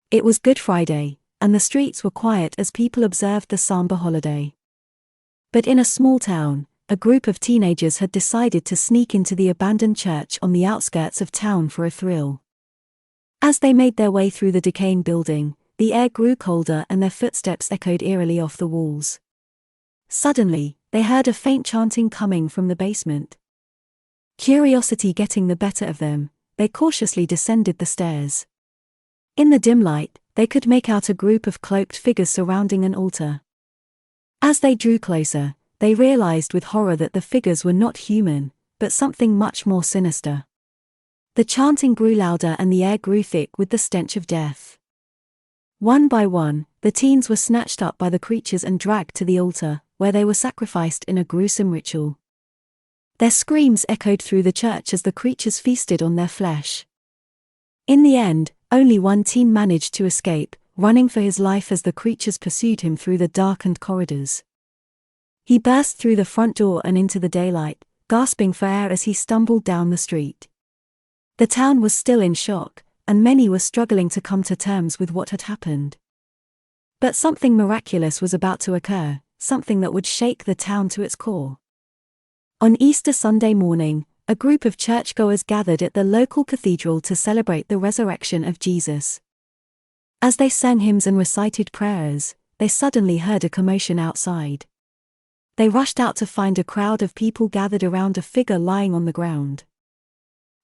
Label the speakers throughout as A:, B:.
A: It was Good Friday, and the streets were quiet as people observed the Samba holiday. But in a small town, a group of teenagers had decided to sneak into the abandoned church on the outskirts of town for a thrill. As they made their way through the decaying building, the air grew colder and their footsteps echoed eerily off the walls. Suddenly, they heard a faint chanting coming from the basement. Curiosity getting the better of them, they cautiously descended the stairs. In the dim light, they could make out a group of cloaked figures surrounding an altar. As they drew closer, they realized with horror that the figures were not human, but something much more sinister. The chanting grew louder and the air grew thick with the stench of death. One by one, the teens were snatched up by the creatures and dragged to the altar, where they were sacrificed in a gruesome ritual. Their screams echoed through the church as the creatures feasted on their flesh. In the end, only one teen managed to escape, running for his life as the creatures pursued him through the darkened corridors. He burst through the front door and into the daylight, gasping for air as he stumbled down the street. The town was still in shock, and many were struggling to come to terms with what had happened. But something miraculous was about to occur, something that would shake the town to its core. On Easter Sunday morning, a group of churchgoers gathered at the local cathedral to celebrate the resurrection of Jesus. As they sang hymns and recited prayers, they suddenly heard a commotion outside. They rushed out to find a crowd of people gathered around a figure lying on the ground.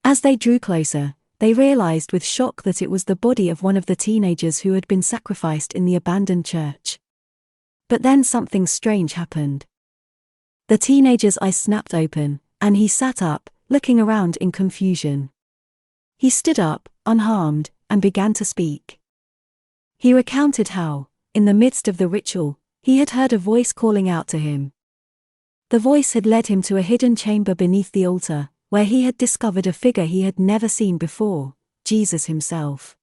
A: As they drew closer, they realized with shock that it was the body of one of the teenagers who had been sacrificed in the abandoned church. But then something strange happened. The teenager's eyes snapped open, and he sat up, looking around in confusion. He stood up, unharmed, and began to speak. He recounted how, in the midst of the ritual, he had heard a voice calling out to him. The voice had led him to a hidden chamber beneath the altar, where he had discovered a figure he had never seen before, Jesus himself.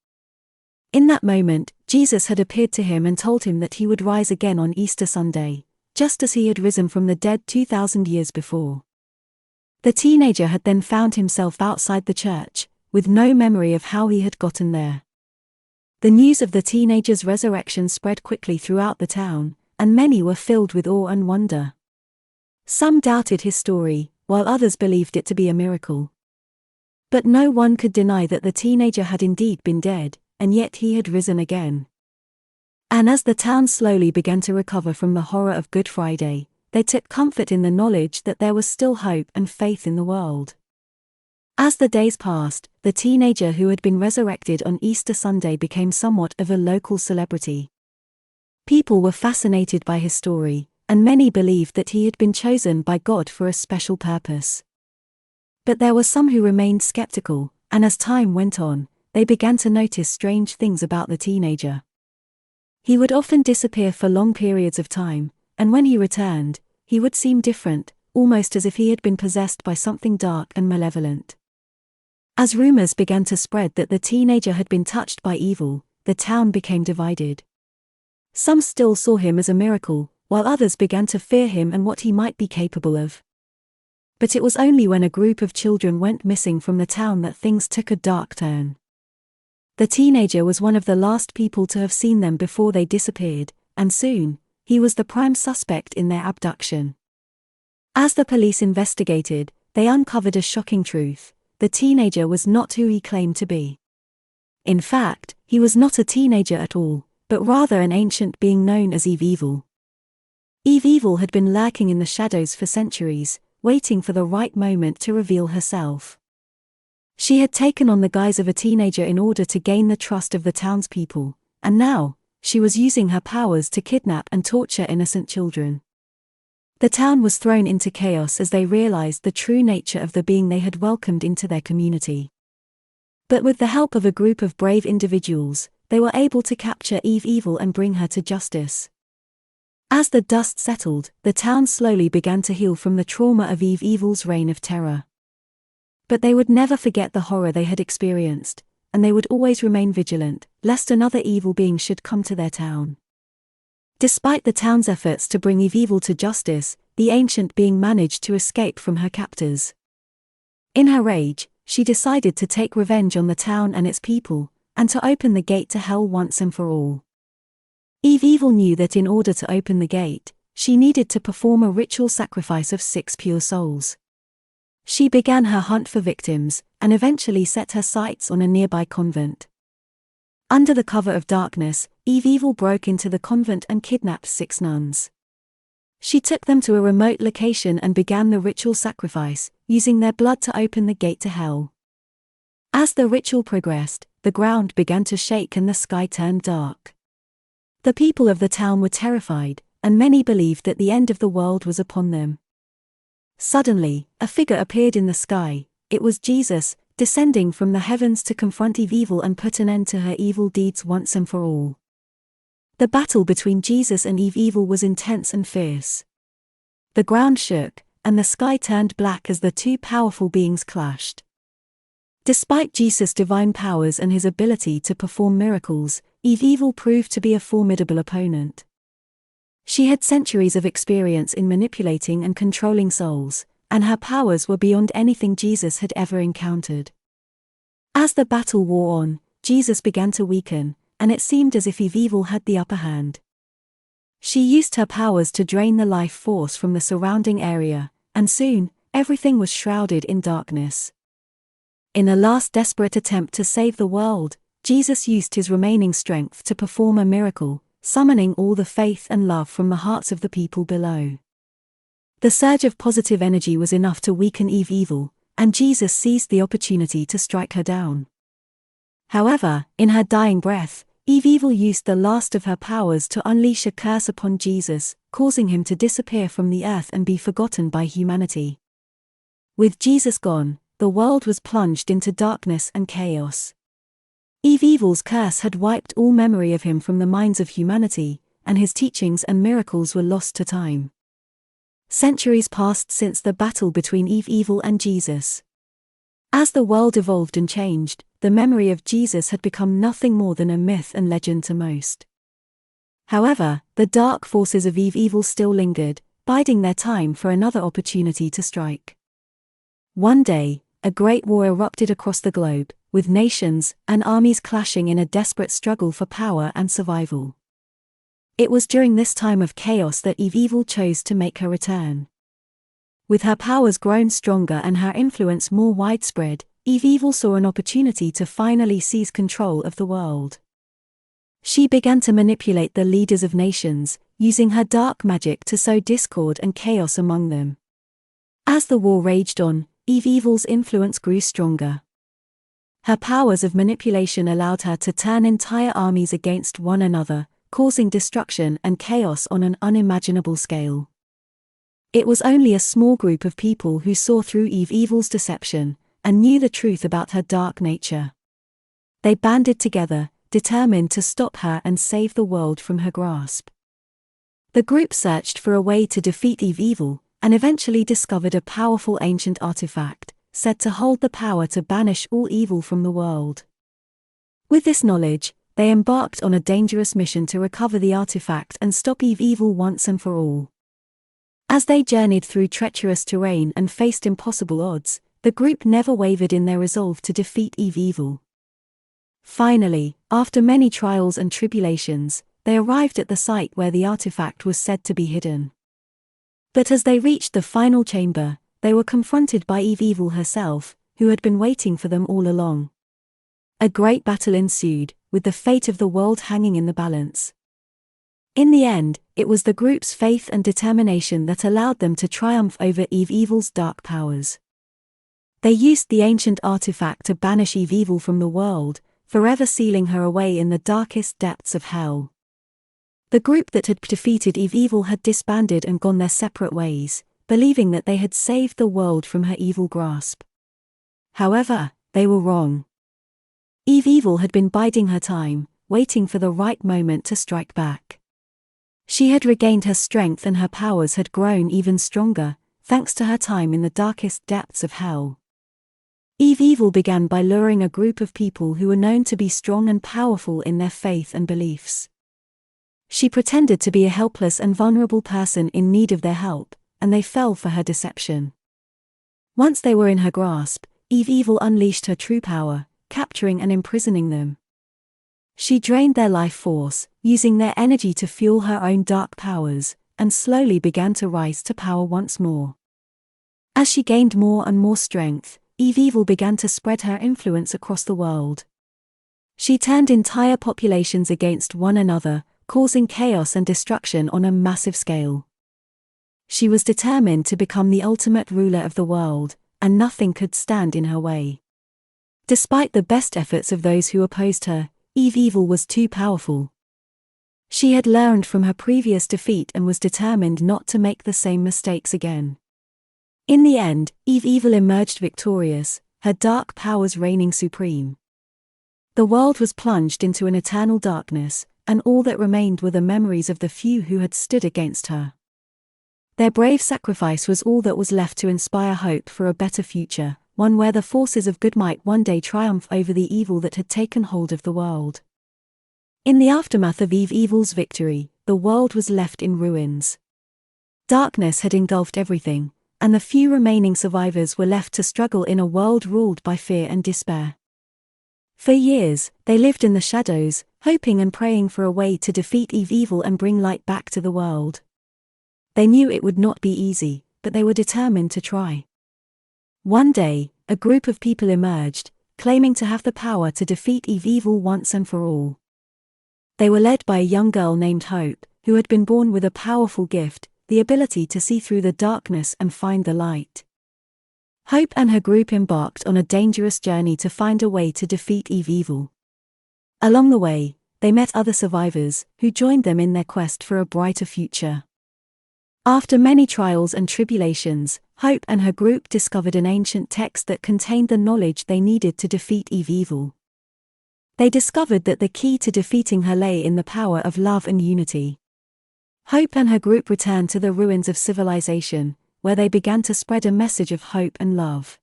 A: In that moment, Jesus had appeared to him and told him that he would rise again on Easter Sunday, just as he had risen from the dead 2,000 years before. The teenager had then found himself outside the church, with no memory of how he had gotten there. The news of the teenager's resurrection spread quickly throughout the town, and many were filled with awe and wonder. Some doubted his story, while others believed it to be a miracle. But no one could deny that the teenager had indeed been dead, and yet he had risen again. And as the town slowly began to recover from the horror of Good Friday, they took comfort in the knowledge that there was still hope and faith in the world. As the days passed, the teenager who had been resurrected on Easter Sunday became somewhat of a local celebrity. People were fascinated by his story, and many believed that he had been chosen by God for a special purpose. But there were some who remained skeptical, and as time went on, they began to notice strange things about the teenager. He would often disappear for long periods of time, and when he returned, he would seem different, almost as if he had been possessed by something dark and malevolent. As rumors began to spread that the teenager had been touched by evil, the town became divided. Some still saw him as a miracle, while others began to fear him and what he might be capable of. But it was only when a group of children went missing from the town that things took a dark turn. The teenager was one of the last people to have seen them before they disappeared, and soon, he was the prime suspect in their abduction. As the police investigated, they uncovered a shocking truth: the teenager was not who he claimed to be. In fact, he was not a teenager at all, but rather an ancient being known as Eve Evil. Eve Evil had been lurking in the shadows for centuries, waiting for the right moment to reveal herself. She had taken on the guise of a teenager in order to gain the trust of the townspeople, and now, she was using her powers to kidnap and torture innocent children. The town was thrown into chaos as they realized the true nature of the being they had welcomed into their community. But with the help of a group of brave individuals, they were able to capture Eve Evil and bring her to justice. As the dust settled, the town slowly began to heal from the trauma of Eve Evil's reign of terror. But they would never forget the horror they had experienced, and they would always remain vigilant, lest another evil being should come to their town. Despite the town's efforts to bring Eve Evil to justice, the ancient being managed to escape from her captors. In her rage, she decided to take revenge on the town and its people, and to open the gate to hell once and for all. Eve knew that in order to open the gate, she needed to perform a ritual sacrifice of 6 pure souls. She began her hunt for victims, and eventually set her sights on a nearby convent. Under the cover of darkness, Eve broke into the convent and kidnapped 6 nuns. She took them to a remote location and began the ritual sacrifice, using their blood to open the gate to hell. As the ritual progressed, the ground began to shake and the sky turned dark. The people of the town were terrified, and many believed that the end of the world was upon them. Suddenly, a figure appeared in the sky. It was Jesus, descending from the heavens to confront Eve and put an end to her evil deeds once and for all. The battle between Jesus and Eve was intense and fierce. The ground shook, and the sky turned black as the two powerful beings clashed. Despite Jesus' divine powers and his ability to perform miracles, Eve proved to be a formidable opponent. She had centuries of experience in manipulating and controlling souls, and her powers were beyond anything Jesus had ever encountered. As the battle wore on, Jesus began to weaken, and it seemed as if Eve had the upper hand. She used her powers to drain the life force from the surrounding area, and soon, everything was shrouded in darkness. In a last desperate attempt to save the world, Jesus used his remaining strength to perform a miracle, summoning all the faith and love from the hearts of the people below. The surge of positive energy was enough to weaken Eve, and Jesus seized the opportunity to strike her down. However, in her dying breath, Eve used the last of her powers to unleash a curse upon Jesus, causing him to disappear from the earth and be forgotten by humanity. With Jesus gone, the world was plunged into darkness and chaos. Eve's curse had wiped all memory of him from the minds of humanity, and his teachings and miracles were lost to time. Centuries passed since the battle between Eve and Jesus. As the world evolved and changed, the memory of Jesus had become nothing more than a myth and legend to most. However, the dark forces of Eve still lingered, biding their time for another opportunity to strike. One day, a great war erupted across the globe, with nations and armies clashing in a desperate struggle for power and survival. It was during this time of chaos that Eve chose to make her return. With her powers grown stronger and her influence more widespread, Eve saw an opportunity to finally seize control of the world. She began to manipulate the leaders of nations, using her dark magic to sow discord and chaos among them. As the war raged on, Eve's influence grew stronger. Her powers of manipulation allowed her to turn entire armies against one another, causing destruction and chaos on an unimaginable scale. It was only a small group of people who saw through Eve's deception, and knew the truth about her dark nature. They banded together, determined to stop her and save the world from her grasp. The group searched for a way to defeat Eve, and eventually discovered a powerful ancient artifact, said to hold the power to banish all evil from the world. With this knowledge, they embarked on a dangerous mission to recover the artifact and stop Eve once and for all. As they journeyed through treacherous terrain and faced impossible odds, the group never wavered in their resolve to defeat Eve. Finally, after many trials and tribulations, they arrived at the site where the artifact was said to be hidden. But as they reached the final chamber, they were confronted by Eve herself, who had been waiting for them all along. A great battle ensued, with the fate of the world hanging in the balance. In the end, it was the group's faith and determination that allowed them to triumph over Eve's dark powers. They used the ancient artifact to banish Eve from the world, forever sealing her away in the darkest depths of hell. The group that had defeated Eve had disbanded and gone their separate ways, believing that they had saved the world from her evil grasp. However, they were wrong. Eve had been biding her time, waiting for the right moment to strike back. She had regained her strength and her powers had grown even stronger, thanks to her time in the darkest depths of hell. Eve began by luring a group of people who were known to be strong and powerful in their faith and beliefs. She pretended to be a helpless and vulnerable person in need of their help, and they fell for her deception. Once they were in her grasp, Eve unleashed her true power, capturing and imprisoning them. She drained their life force, using their energy to fuel her own dark powers, and slowly began to rise to power once more. As she gained more and more strength, Evil began to spread her influence across the world. She turned entire populations against one another, causing chaos and destruction on a massive scale. She was determined to become the ultimate ruler of the world, and nothing could stand in her way. Despite the best efforts of those who opposed her, Evil was too powerful. She had learned from her previous defeat and was determined not to make the same mistakes again. In the end, Evil emerged victorious, her dark powers reigning supreme. The world was plunged into an eternal darkness, and all that remained were the memories of the few who had stood against her. Their brave sacrifice was all that was left to inspire hope for a better future, one where the forces of good might one day triumph over the evil that had taken hold of the world. In the aftermath of Evil's victory, the world was left in ruins. Darkness had engulfed everything, and the few remaining survivors were left to struggle in a world ruled by fear and despair. For years, they lived in the shadows, hoping and praying for a way to defeat Evil and bring light back to the world. They knew it would not be easy, but they were determined to try. One day, a group of people emerged, claiming to have the power to defeat Evil once and for all. They were led by a young girl named Hope, who had been born with a powerful gift, the ability to see through the darkness and find the light. Hope and her group embarked on a dangerous journey to find a way to defeat Evil. Along the way, they met other survivors, who joined them in their quest for a brighter future. After many trials and tribulations, Hope and her group discovered an ancient text that contained the knowledge they needed to defeat Evil. They discovered that the key to defeating her lay in the power of love and unity. Hope and her group returned to the ruins of civilization, where they began to spread a message of hope and love.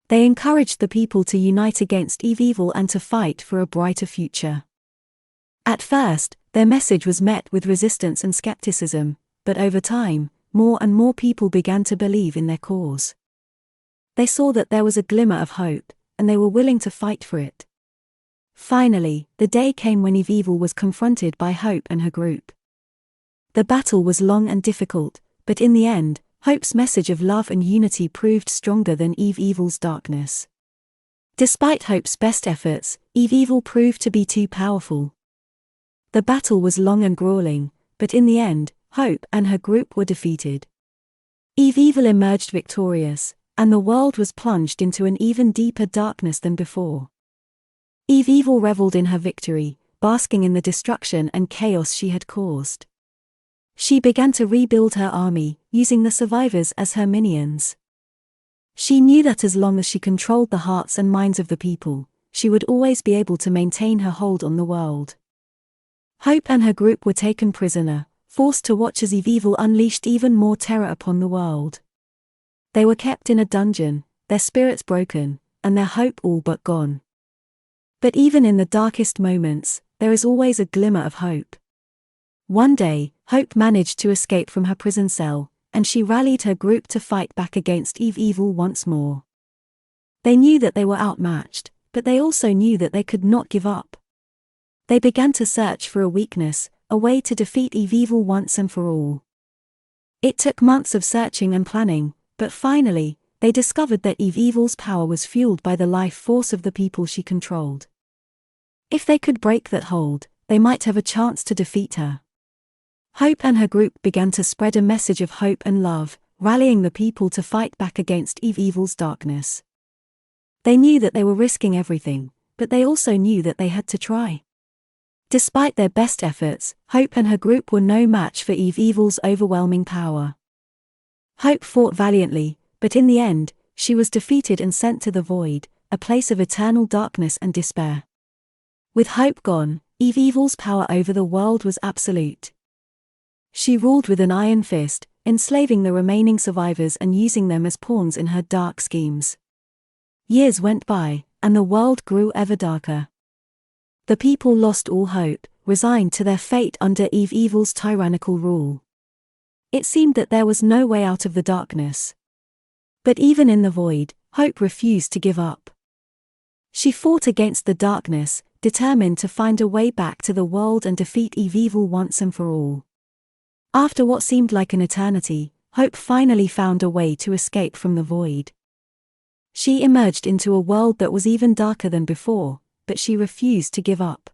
A: They encouraged the people to unite against Evil and to fight for a brighter future. At first, their message was met with resistance and skepticism, but over time, more and more people began to believe in their cause. They saw that there was a glimmer of hope, and they were willing to fight for it. Finally, the day came when Evil was confronted by Hope and her group. The battle was long and difficult, but in the end, Hope's message of love and unity proved stronger than Evil's darkness. Despite Hope's best efforts, Evil proved to be too powerful. The battle was long and grueling, but in the end, Hope and her group were defeated. Evil emerged victorious, and the world was plunged into an even deeper darkness than before. Evil reveled in her victory, basking in the destruction and chaos she had caused. She began to rebuild her army, using the survivors as her minions. She knew that as long as she controlled the hearts and minds of the people, she would always be able to maintain her hold on the world. Hope and her group were taken prisoner, forced to watch as Evil unleashed even more terror upon the world. They were kept in a dungeon, their spirits broken, and their hope all but gone. But even in the darkest moments, there is always a glimmer of hope. One day, Hope managed to escape from her prison cell, and she rallied her group to fight back against Evil once more. They knew that they were outmatched, but they also knew that they could not give up. They began to search for a weakness, a way to defeat Evil once and for all. It took months of searching and planning, but finally, they discovered that Evil's power was fueled by the life force of the people she controlled. If they could break that hold, they might have a chance to defeat her. Hope and her group began to spread a message of hope and love, rallying the people to fight back against Evil's darkness. They knew that they were risking everything, but they also knew that they had to try. Despite their best efforts, Hope and her group were no match for Evil's overwhelming power. Hope fought valiantly, but in the end, she was defeated and sent to the void, a place of eternal darkness and despair. With Hope gone, Evil's power over the world was absolute. She ruled with an iron fist, enslaving the remaining survivors and using them as pawns in her dark schemes. Years went by, and the world grew ever darker. The people lost all hope, resigned to their fate under Evil's tyrannical rule. It seemed that there was no way out of the darkness. But even in the void, Hope refused to give up. She fought against the darkness, determined to find a way back to the world and defeat evil once and for all. After what seemed like an eternity, Hope finally found a way to escape from the void. She emerged into a world that was even darker than before, but she refused to give up.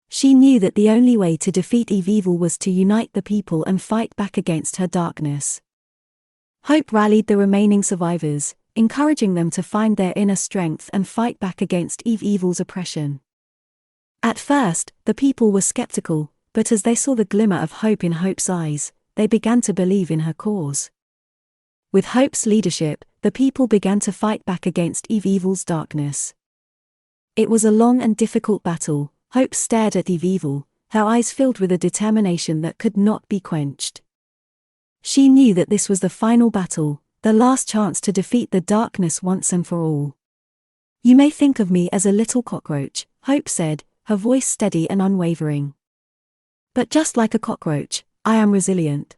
A: She knew that the only way to defeat evil was to unite the people and fight back against her darkness. Hope rallied the remaining survivors, encouraging them to find their inner strength and fight back against evil's oppression. At first, the people were skeptical, but as they saw the glimmer of hope in Hope's eyes, they began to believe in her cause. With Hope's leadership, the people began to fight back against evil's darkness. It was a long and difficult battle. Hope stared at evil, her eyes filled with a determination that could not be quenched. She knew that this was the final battle, the last chance to defeat the darkness once and for all. "You may think of me as a little cockroach," Hope said, her voice steady and unwavering. "But just like a cockroach, I am resilient.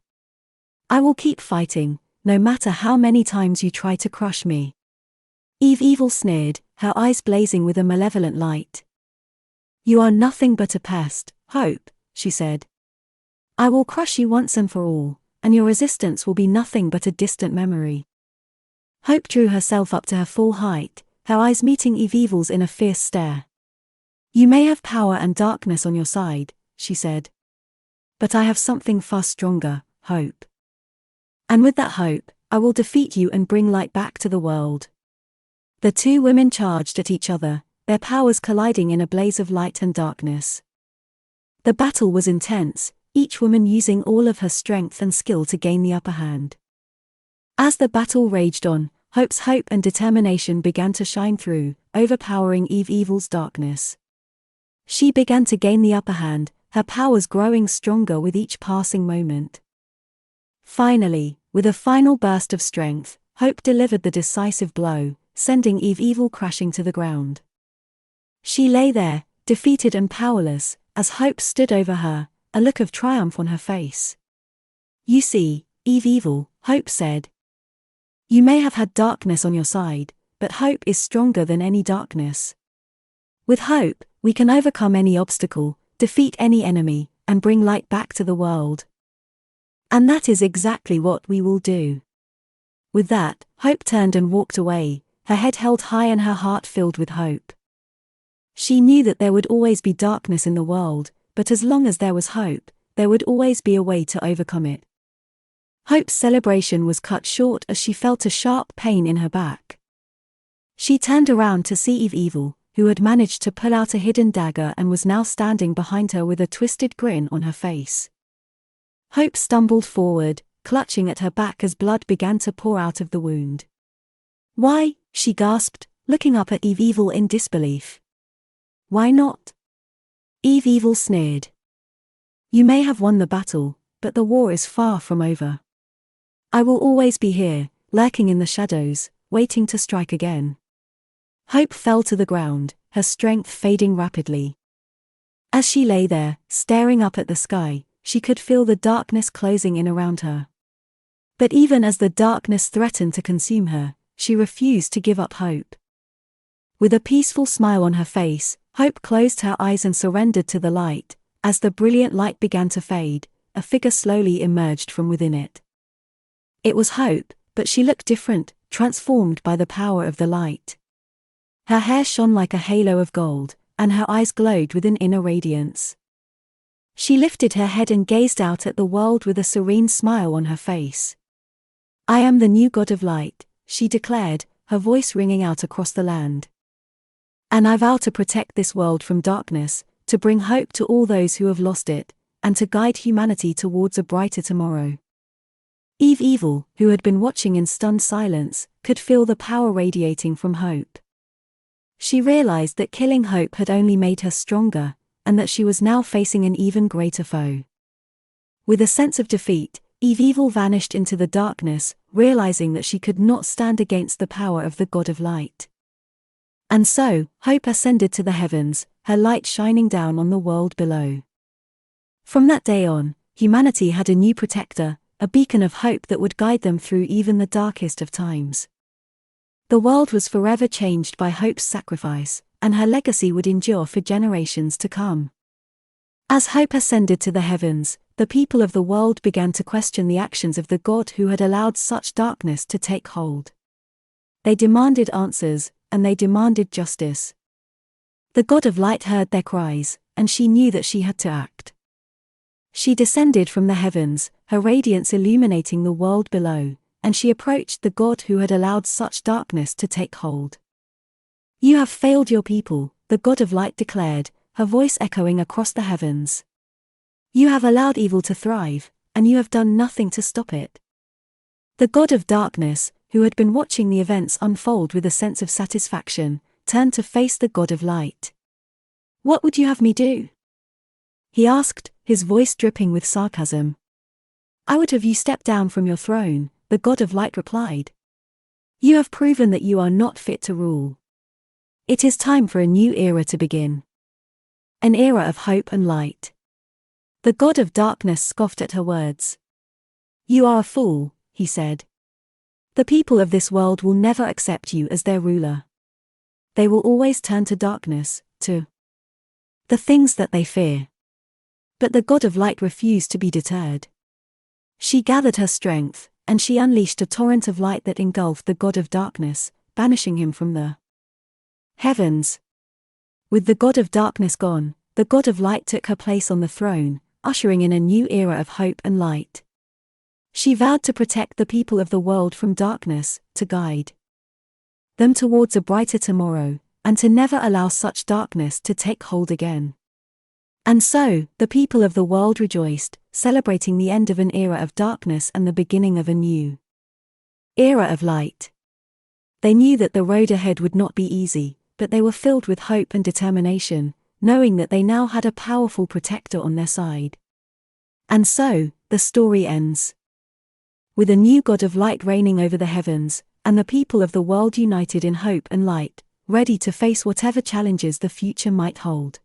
A: I will keep fighting, no matter how many times you try to crush me." Evil sneered, her eyes blazing with a malevolent light. "You are nothing but a pest, Hope," she said. "I will crush you once and for all, and your resistance will be nothing but a distant memory." Hope drew herself up to her full height, her eyes meeting evil's in a fierce stare. "You may have power and darkness on your side," she said. "But I have something far stronger, hope. And with that hope, I will defeat you and bring light back to the world." The two women charged at each other, their powers colliding in a blaze of light and darkness. The battle was intense, each woman using all of her strength and skill to gain the upper hand. As the battle raged on, Hope's hope and determination began to shine through, overpowering evil's darkness. She began to gain the upper hand, her powers growing stronger with each passing moment. Finally, with a final burst of strength, Hope delivered the decisive blow, sending evil crashing to the ground. She lay there, defeated and powerless, as Hope stood over her, a look of triumph on her face. "You see, evil," Hope said. "You may have had darkness on your side, but hope is stronger than any darkness. With hope, we can overcome any obstacle, defeat any enemy, and bring light back to the world. And that is exactly what we will do." With that, Hope turned and walked away, her head held high and her heart filled with hope. She knew that there would always be darkness in the world, but as long as there was hope, there would always be a way to overcome it. Hope's celebration was cut short as she felt a sharp pain in her back. She turned around to see evil, who had managed to pull out a hidden dagger and was now standing behind her with a twisted grin on her face. Hope stumbled forward, clutching at her back as blood began to pour out of the wound. "Why?" she gasped, looking up at evil in disbelief. "Why not?" Evil sneered. "You may have won the battle, but the war is far from over. I will always be here, lurking in the shadows, waiting to strike again." Hope fell to the ground, her strength fading rapidly. As she lay there, staring up at the sky, she could feel the darkness closing in around her. But even as the darkness threatened to consume her, she refused to give up hope. With a peaceful smile on her face, Hope closed her eyes and surrendered to the light. As the brilliant light began to fade, a figure slowly emerged from within it. It was Hope, but she looked different, transformed by the power of the light. Her hair shone like a halo of gold, and her eyes glowed with an inner radiance. She lifted her head and gazed out at the world with a serene smile on her face. "I am the new god of light," she declared, her voice ringing out across the land. "And I vow to protect this world from darkness, to bring hope to all those who have lost it, and to guide humanity towards a brighter tomorrow." Evil, who had been watching in stunned silence, could feel the power radiating from Hope. She realized that killing Hope had only made her stronger, and that she was now facing an even greater foe. With a sense of defeat, Evil vanished into the darkness, realizing that she could not stand against the power of the God of Light. And so, Hope ascended to the heavens, her light shining down on the world below. From that day on, humanity had a new protector, a beacon of hope that would guide them through even the darkest of times. The world was forever changed by Hope's sacrifice, and her legacy would endure for generations to come. As hope ascended to the heavens, the people of the world began to question the actions of the God who had allowed such darkness to take hold. They demanded answers, and they demanded justice. The God of light heard their cries, and she knew that she had to act. She descended from the heavens, her radiance illuminating the world below, and she approached the God who had allowed such darkness to take hold. "You have failed your people," the God of light declared, her voice echoing across the heavens. "You have allowed evil to thrive, and you have done nothing to stop it." The God of darkness, who had been watching the events unfold with a sense of satisfaction, turned to face the God of light. "What would you have me do?" he asked, his voice dripping with sarcasm. "I would have you step down from your throne," the God of light replied. "You have proven that you are not fit to rule. It is time for a new era to begin. An era of hope and light." The God of darkness scoffed at her words. "You are a fool," he said. "The people of this world will never accept you as their ruler. They will always turn to darkness, to the things that they fear." But the God of light refused to be deterred. She gathered her strength, and she unleashed a torrent of light that engulfed the God of darkness, banishing him from the heavens. With the God of darkness gone, the God of light took her place on the throne, ushering in a new era of hope and light. She vowed to protect the people of the world from darkness, to guide them towards a brighter tomorrow, and to never allow such darkness to take hold again. And so, the people of the world rejoiced, celebrating the end of an era of darkness and the beginning of a new era of light. They knew that the road ahead would not be easy, but they were filled with hope and determination, knowing that they now had a powerful protector on their side. And so, the story ends with a new God of light reigning over the heavens, and the people of the world united in hope and light, ready to face whatever challenges the future might hold.